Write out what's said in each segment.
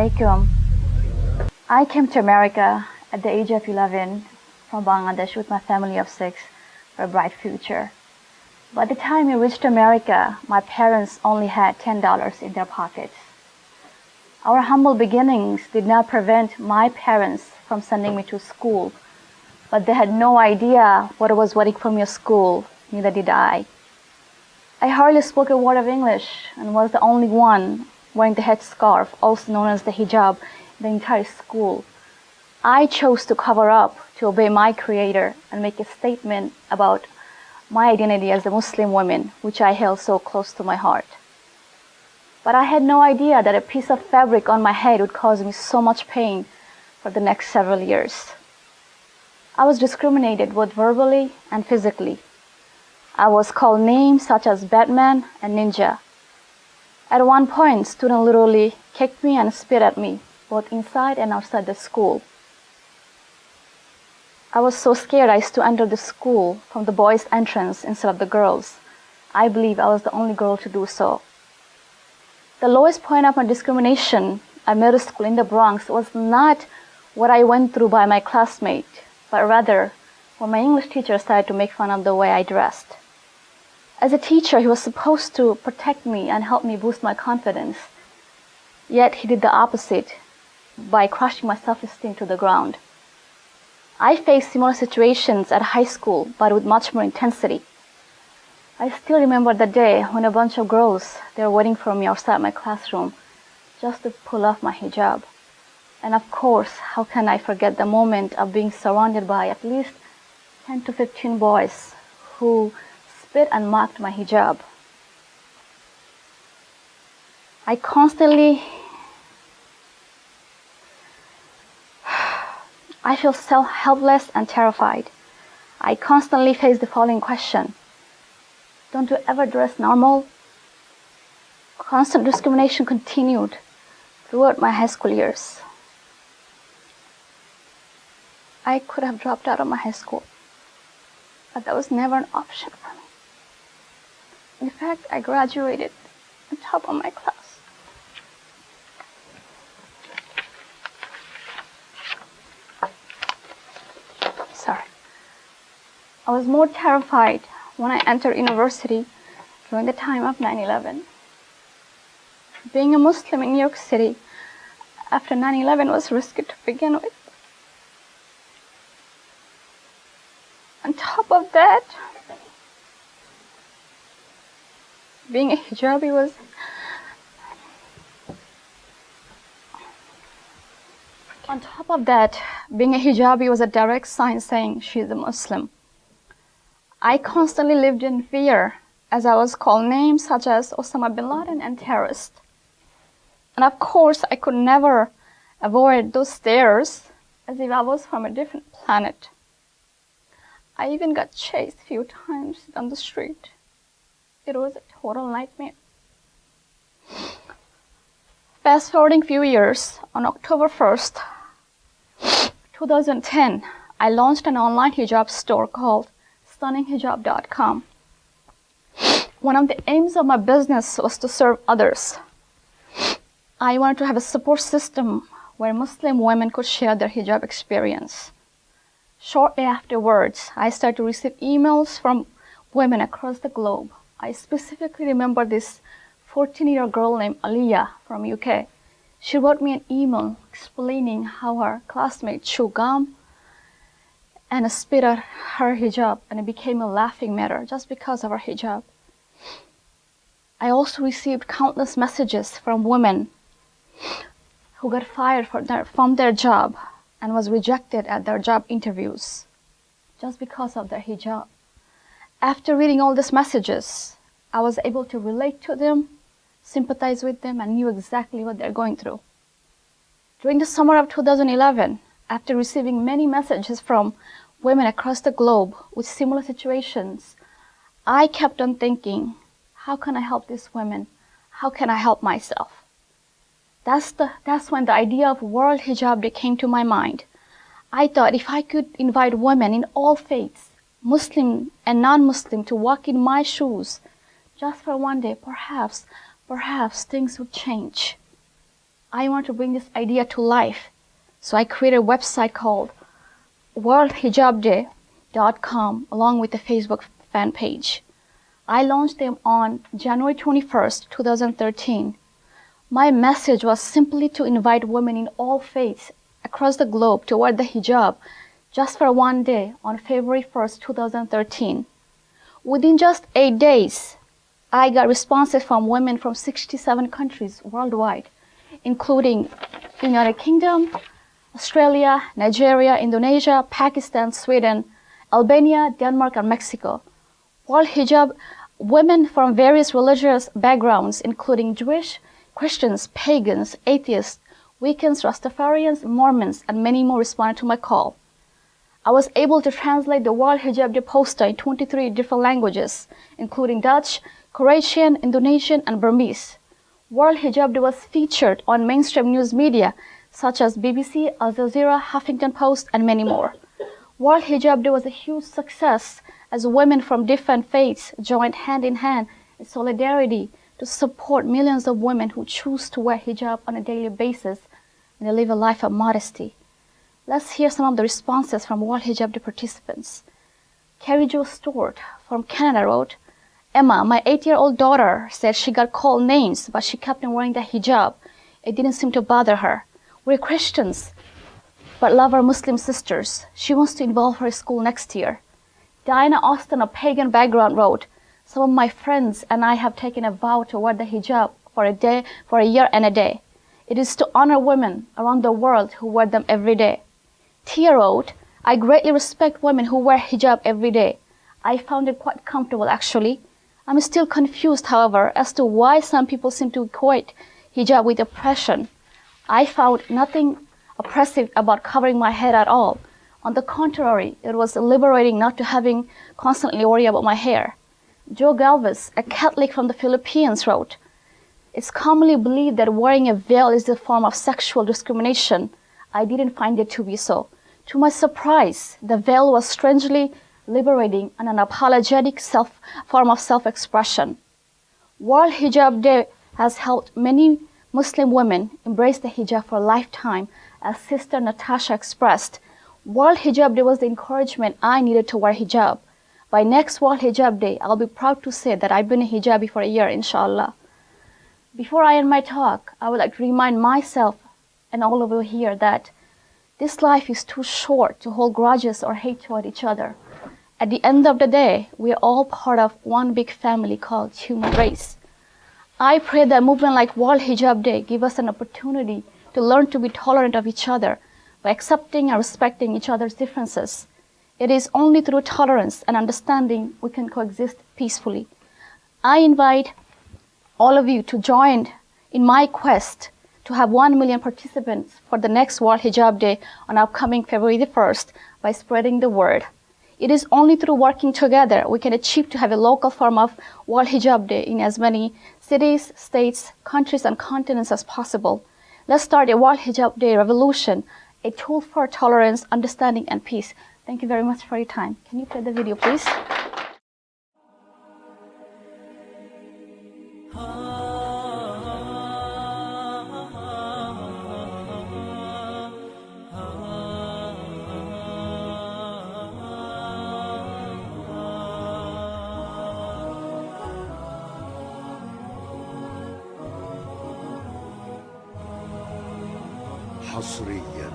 alaikum. I came to America at the age of 11 from Bangladesh with my family of 6 for a bright future. By the time I reached America, my parents only had $10 in their pockets. Our humble beginnings did not prevent my parents from sending me to school, but they had no idea what was waiting for me at school, neither did I. I hardly spoke a word of English and was the only one wearing the headscarf, also known as the hijab, in the entire school. I chose to cover up, to obey my creator, and make a statement about my identity as a Muslim woman, which I held so close to my heart. But I had no idea that a piece of fabric on my head would cause me so much pain for the next several years. I was discriminated both verbally and physically. I was called names such as Batman and Ninja. At one point, students literally kicked me and spit at me, both inside and outside the school. I was so scared I used to enter the school from the boys' entrance instead of the girls. I believe I was the only girl to do so. The lowest point of my discrimination at middle school in the Bronx was not what I went through by my classmate, but rather when my English teacher started to make fun of the way I dressed. As a teacher, he was supposed to protect me and help me boost my confidence. Yet he did the opposite by crushing my self-esteem to the ground. I faced similar situations at high school, but with much more intensity. I still remember the day when a bunch of girls, they were waiting for me outside my classroom just to pull off my hijab. And of course, how can I forget the moment of being surrounded by at least 10 to 15 boys who spit and mocked my hijab. I feel so helpless and terrified. I constantly face the following question: don't you ever dress normal? Constant discrimination continued throughout my high school years. I could have dropped out of my high school, but that was never an option for me. In fact, I graduated on top of my class. I was more terrified when I entered university during the time of 9/11. Being a Muslim in New York City after 9/11 was risky to begin with. On top of that, being a hijabi was a direct sign saying she's a Muslim. I constantly lived in fear as I was called names such as Osama bin Laden and terrorist. And of course, I could never avoid those stares as if I was from a different planet. I even got chased a few times down the street. It was a total nightmare. Fast forwarding a few years, on October 1st, 2010, I launched an online hijab store called StunningHijab.com. One of the aims of my business was to serve others. I wanted to have a support system where Muslim women could share their hijab experience. Shortly afterwards, I started to receive emails from women across the globe. I specifically remember this 14-year-old girl named Aliyah from UK. She wrote me an email explaining how her classmate chewed gum and spit at her hijab, and it became a laughing matter just because of her hijab. I also received countless messages from women who got fired from their job and was rejected at their job interviews just because of their hijab. After reading all these messages, I was able to relate to them, sympathize with them, and knew exactly what they're going through. During the summer of 2011, after receiving many messages from women across the globe with similar situations, I kept on thinking, how can I help these women? How can I help myself? That's when the idea of World Hijab Day came to my mind. I thought if I could invite women in all faiths, Muslim and non-Muslim, to walk in my shoes just for one day, perhaps things would change. I want to bring this idea to life. So I created a website called worldhijabday.com along with a Facebook fan page. I launched them on January 21st, 2013. My message was simply to invite women in all faiths across the globe to wear the hijab just for one day on February 1st, 2013. Within just 8 days, I got responses from women from 67 countries worldwide, including the United Kingdom, Australia, Nigeria, Indonesia, Pakistan, Sweden, Albania, Denmark, and Mexico. World Hijab, women from various religious backgrounds, including Jewish, Christians, pagans, atheists, Wiccans, Rastafarians, Mormons, and many more responded to my call. I was able to translate the World Hijab Day poster in 23 different languages, including Dutch, Croatian, Indonesian, and Burmese. World Hijab Day was featured on mainstream news media such as BBC, Al Jazeera, Huffington Post, and many more. World Hijab Day was a huge success as women from different faiths joined hand in hand in solidarity to support millions of women who choose to wear hijab on a daily basis and live a life of modesty. Let's hear some of the responses from World Hijab Day participants. Carrie Jo Stewart from Canada wrote, Emma, my 8-year-old daughter said she got called names, but she kept on wearing the hijab. It didn't seem to bother her. We're Christians, but love our Muslim sisters. She wants to involve her school next year. Diana Austin, a pagan background, wrote, some of my friends and I have taken a vow to wear the hijab for a year and a day. It is to honor women around the world who wear them every day. Tia wrote, I greatly respect women who wear hijab every day. I found it quite comfortable actually. I'm still confused, however, as to why some people seem to equate hijab with oppression. I found nothing oppressive about covering my head at all. On the contrary, it was liberating not to having constantly worry about my hair. Joe Galvez, a Catholic from the Philippines, wrote, it's commonly believed that wearing a veil is a form of sexual discrimination. I didn't find it to be so. To my surprise, the veil was strangely liberating and an apologetic form of self-expression. World Hijab Day has helped many Muslim women embrace the hijab for a lifetime, as Sister Natasha expressed. World Hijab Day was the encouragement I needed to wear hijab. By next World Hijab Day, I'll be proud to say that I've been a hijabi for a year, inshallah. Before I end my talk, I would like to remind myself and all of you here that this life is too short to hold grudges or hate toward each other. At the end of the day, we are all part of one big family called human race. I pray that movement like World Hijab Day give us an opportunity to learn to be tolerant of each other by accepting and respecting each other's differences. It is only through tolerance and understanding we can coexist peacefully. I invite all of you to join in my quest to have 1 million participants for the next World Hijab Day on upcoming February the 1st by spreading the word. It is only through working together we can achieve to have a local form of World Hijab Day in as many cities, states, countries, and continents as possible. Let's start a World Hijab Day revolution, a tool for tolerance, understanding, and peace. Thank you very much for your time. Can you play the video, please? حصريا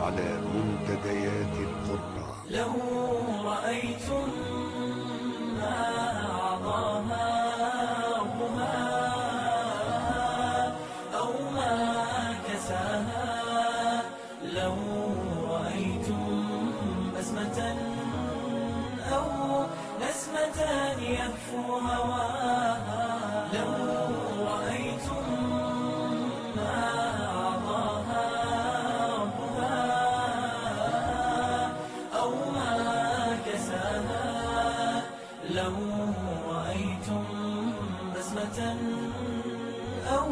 على منتديات القرى. لو رأيتم ما أعطاها ربها أو ما كساها، لو رأيتم بسمة أو نسمة يهفو هواها، لو رأيتم ما أعطاها ربها أو ما كساها، لو رأيتم بسمة أو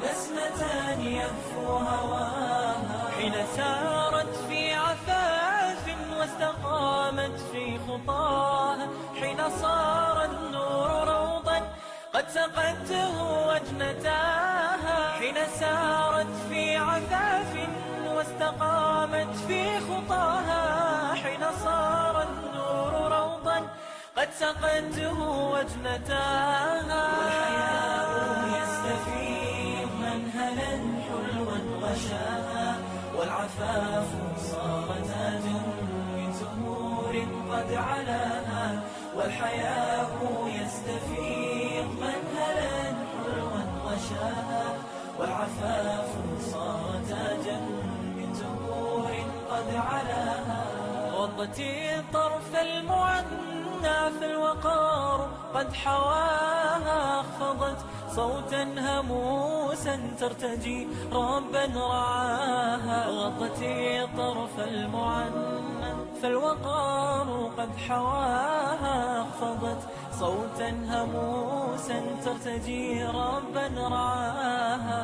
نسمة يهفو هواها، حين سارت في عفاف واستقامت في خطاها، حين صار النور روضا قد سقته وجنتاها، حين سارت في عفاف واستقامت في خطاها، حين صار النور روضا قد سقته وجنتاها. والحياء يستفيض منهلا حلوا غشاها، والعفاف صار تاجا من زهور قد علاها. والحياء يستفيض منهلا حلوا غشاها، والعفاف صار تاجا من زهور قد علاها. غضت الطرف المعنى في الوقار قد حواها، خفضت صوتا هموسا ترتجي ربا رعاها. غضت الطرف المعنى في الوقار قد حواها، خفضت صوتا هموسا ترتجي ربا رعاها.